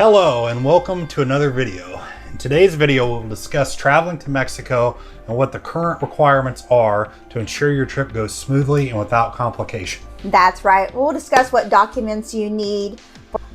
Hello and welcome to another video. In today's video we'll discuss traveling to Mexico and what the current requirements are to ensure your trip goes smoothly and without complication. That's right. We'll discuss what documents you need.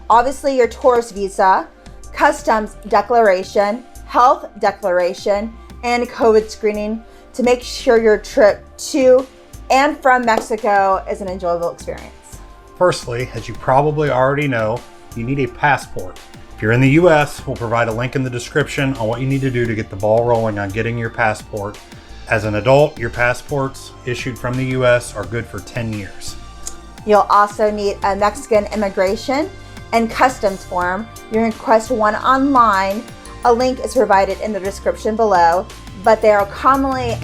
Obviously your tourist visa, customs declaration, health declaration, and COVID screening to make sure your trip to and from Mexico is an enjoyable experience. Firstly, as you probably already know, you need a passport. If you're in the US, we'll provide a link in the description on what you need to do to get the ball rolling on getting your passport. As an adult, your passports issued from the US are good for 10 years. You'll also need a Mexican immigration and customs form. You can request one online. A link is provided in the description below, but they are commonly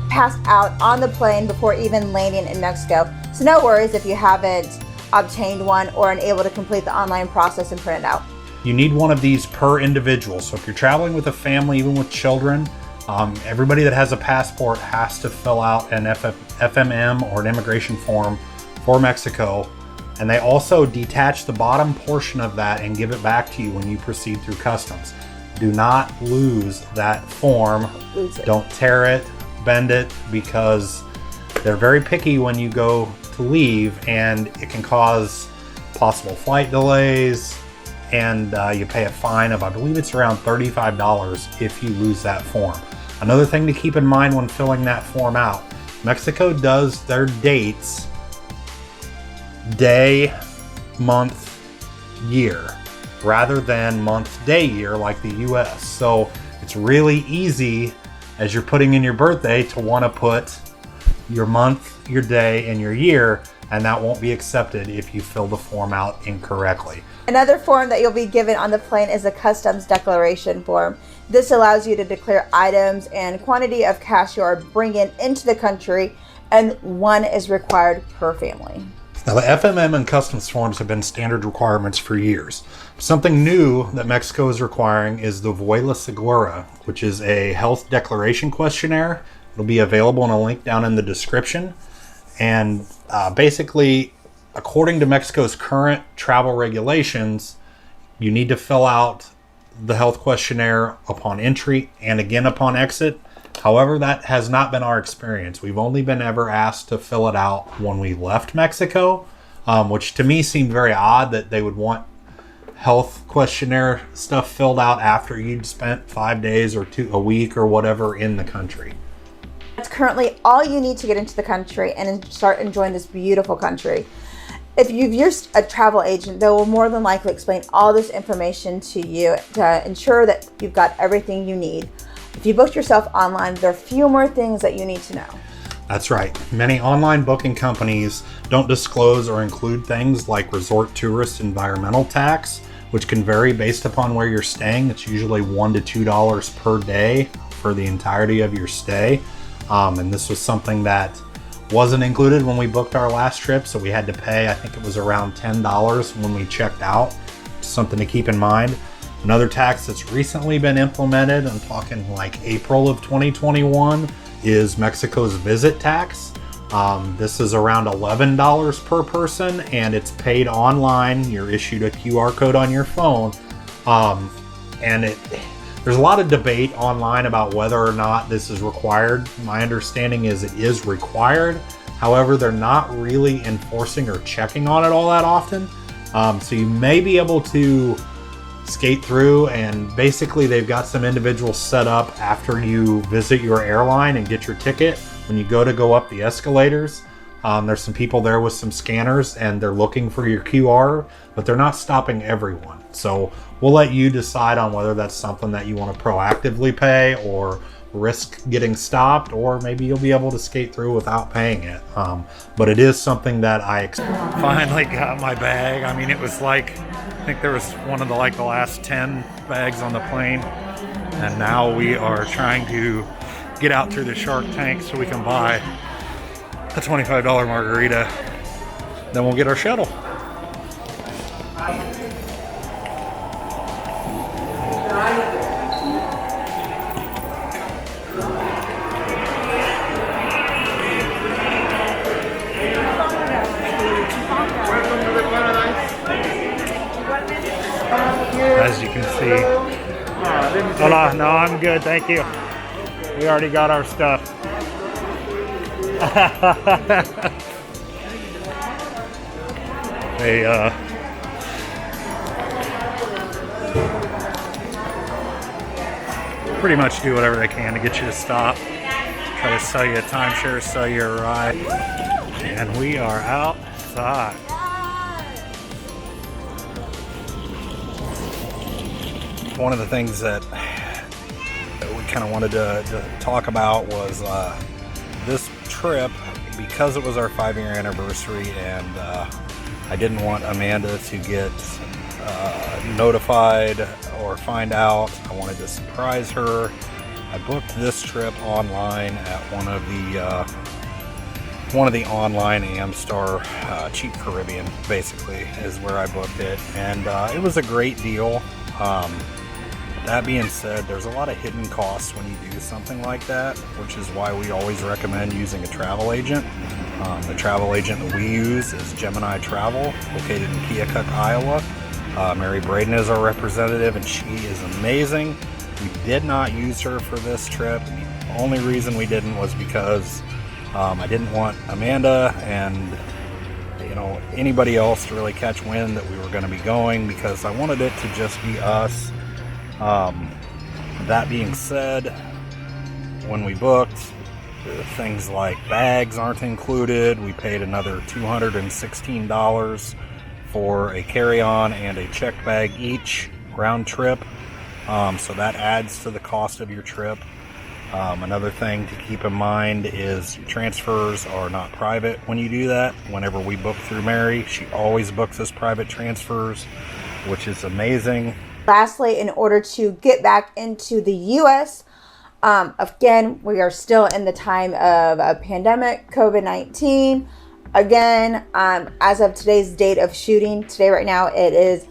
passed out on the plane before even landing in Mexico. So no worries if you haven't obtained one or unable to complete the online process and print it out. You need one of these per individual. So if you're traveling with a family, even with children, everybody that has a passport has to fill out an FMM or an immigration form for Mexico. And they also detach the bottom portion of that and give it back to you when you proceed through customs. Do not lose that form. Don't tear it, bend it, because they're very picky when you go to leave, and it can cause possible flight delays, and you pay a fine of, I believe it's around $35 if you lose that form. Another thing to keep in mind when filling that form out, Mexico does their dates day, month, year, rather than month, day, year like the US. So it's really easy as you're putting in your birthday to want to put your month, your day, and your year, and that won't be accepted if you fill the form out incorrectly. Another form that you'll be given on the plane is a customs declaration form. This allows you to declare items and quantity of cash you are bringing into the country, and one is required per family. Now, the FMM and customs forms have been standard requirements for years. Something new that Mexico is requiring is the Vuela Seguro, which is a health declaration questionnaire. It'll be available in a link down in the description. And basically, according to Mexico's current travel regulations, you need to fill out the health questionnaire upon entry and again upon exit. However, that has not been our experience. We've only been ever asked to fill it out when we left Mexico, which to me seemed very odd that they would want health questionnaire stuff filled out after you'd spent 5 days or a week or whatever in the country. That's currently all you need to get into the country and start enjoying this beautiful country. If you've used a travel agent, they will more than likely explain all this information to you to ensure that you've got everything you need. If you booked yourself online, there are few more things that you need to know. That's right. Many online booking companies don't disclose or include things like resort tourist environmental tax, which can vary based upon where you're staying. It's usually $1 to $2 per day for the entirety of your stay. And this was something that wasn't included when we booked our last trip, so we had to pay, I think it was around $10 when we checked out. Something to keep in mind. Another tax that's recently been implemented, I'm talking like April of 2021, is Mexico's visit tax. This is around $11 per person, and it's paid online. You're issued a QR code on your phone. There's a lot of debate online about whether or not this is required. My understanding is it is required. However, they're not really enforcing or checking on it all that often. So you may be able to skate through, and basically they've got some individuals set up after you visit your airline and get your ticket. When you go up the escalators, there's some people there with some scanners, and they're looking for your QR, but they're not stopping everyone. So we'll let you decide on whether that's something that you want to proactively pay or risk getting stopped, or maybe you'll be able to skate through without paying it. But it is something that I finally got my bag. I mean, it was like, I think there was one of the last 10 bags on the plane, and now we are trying to get out through the Shark Tank so we can buy a $25 margarita. Then we'll get our shuttle. As I'm good, thank you. We already got our stuff. They pretty much do whatever they can to get you to stop. Try to sell you a timeshare, sell you a ride. And we are outside. One of the things that we kind of wanted to talk about was this trip, because it was our 5-year anniversary, and I didn't want Amanda to get notified or find out. I wanted to surprise her. I booked this trip online at one of the online Amstar, Cheap Caribbean, basically, is where I booked it, and it was a great deal. That being said, there's a lot of hidden costs when you do something like that, which is why we always recommend using a travel agent. The travel agent that we use is Gemini Travel, located in Keokuk, Iowa. Mary Braden is our representative, and she is amazing. We did not use her for this trip. The only reason we didn't was because I didn't want Amanda and anybody else to really catch wind that we were going to be going, because I wanted it to just be us. That being said, when we booked, things like bags aren't included. We paid another $216 for a carry-on and a check bag each round trip. So that adds to the cost of your trip. Another thing to keep in mind is transfers are not private when you do that. Whenever we book through Mary, she always books us private transfers, which is amazing. Lastly, in order to get back into the U.S., again, we are still in the time of a pandemic, COVID-19. Again, as of today's date of shooting, today right now, it is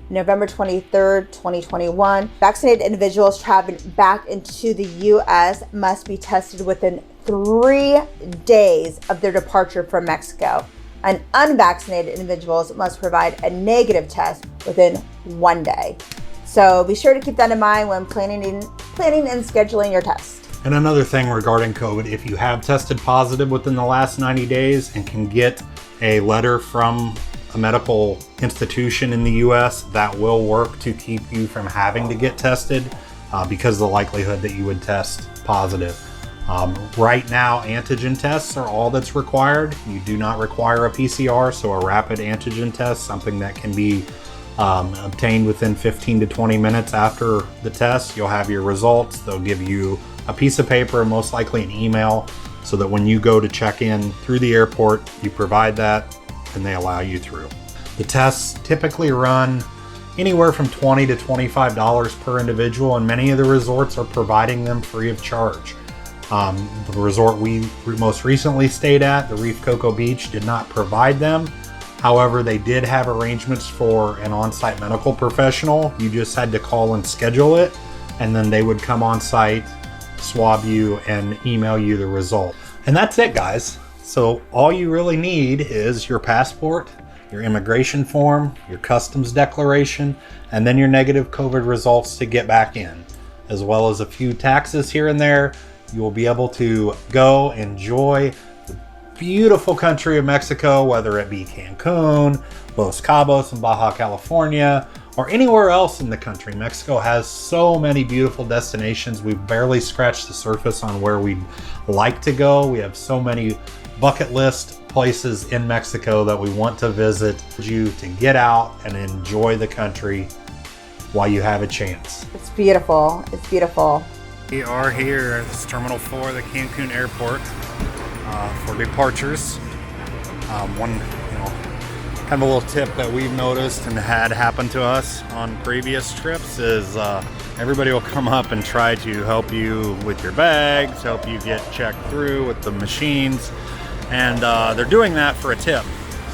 November 23rd, 2021. Vaccinated individuals traveling back into the U.S. must be tested within 3 days of their departure from Mexico. And unvaccinated individuals must provide a negative test within 1 day. So be sure to keep that in mind when planning and scheduling your test. And another thing regarding COVID, if you have tested positive within the last 90 days and can get a letter from a medical institution in the US, that will work to keep you from having to get tested because of the likelihood that you would test positive. Right now, antigen tests are all that's required. You do not require a PCR, so a rapid antigen test, something that can be obtained within 15 to 20 minutes after the test. You'll have your results. They'll give you a piece of paper, most likely an email, so that when you go to check in through the airport, you provide that and they allow you through. The tests typically run anywhere from $20 to $25 per individual, and many of the resorts are providing them free of charge. The resort we most recently stayed at, the Reef Cocoa Beach, did not provide them. However, they did have arrangements for an on-site medical professional. You just had to call and schedule it, and then they would come on site, swab you, and email you the result. And that's it, guys. So all you really need is your passport, your immigration form, your customs declaration, and then your negative COVID results to get back in, as well as a few taxes here and there. You will be able to go enjoy the beautiful country of Mexico, whether it be Cancun, Los Cabos in Baja California, or anywhere else in the country. Mexico has so many beautiful destinations. We've barely scratched the surface on where we'd like to go. We have so many bucket list places in Mexico that we want to visit. You to get out and enjoy the country while you have a chance. It's beautiful. It's beautiful. We are here at this Terminal 4 of the Cancun Airport for departures. One, kind of a little tip that we've noticed and had happen to us on previous trips is everybody will come up and try to help you with your bags, help you get checked through with the machines, and they're doing that for a tip.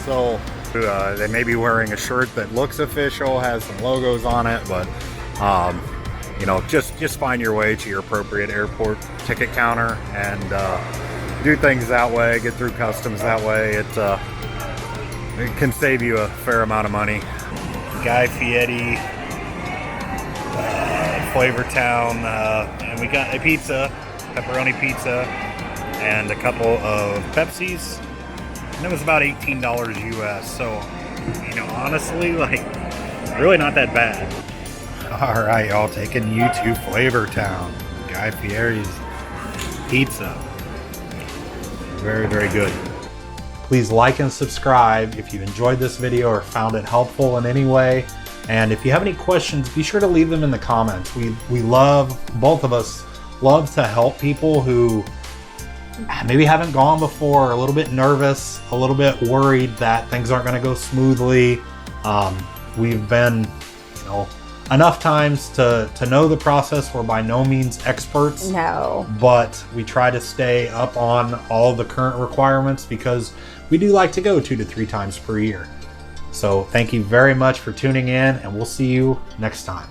So they may be wearing a shirt that looks official, has some logos on it, but just find your way to your appropriate airport ticket counter and do things that way, get through customs that way. It can save you a fair amount of money. Guy Fieri Flavor Town, and we got a pizza, pepperoni pizza, and a couple of Pepsis, and it was about $18 US. So, you know, honestly, like, really not that bad. All right, y'all, taking you to Flavor Town. Guy Fieri's pizza. Very, very good. Please like and subscribe if you enjoyed this video or found it helpful in any way. And if you have any questions, be sure to leave them in the comments. We love, both of us love to help people who maybe haven't gone before, are a little bit nervous, a little bit worried that things aren't going to go smoothly. We've been, you know, enough times to know the process. We're by no means experts. No. But we try to stay up on all the current requirements because we do like to go 2 to 3 times per year. So thank you very much for tuning in, and we'll see you next time.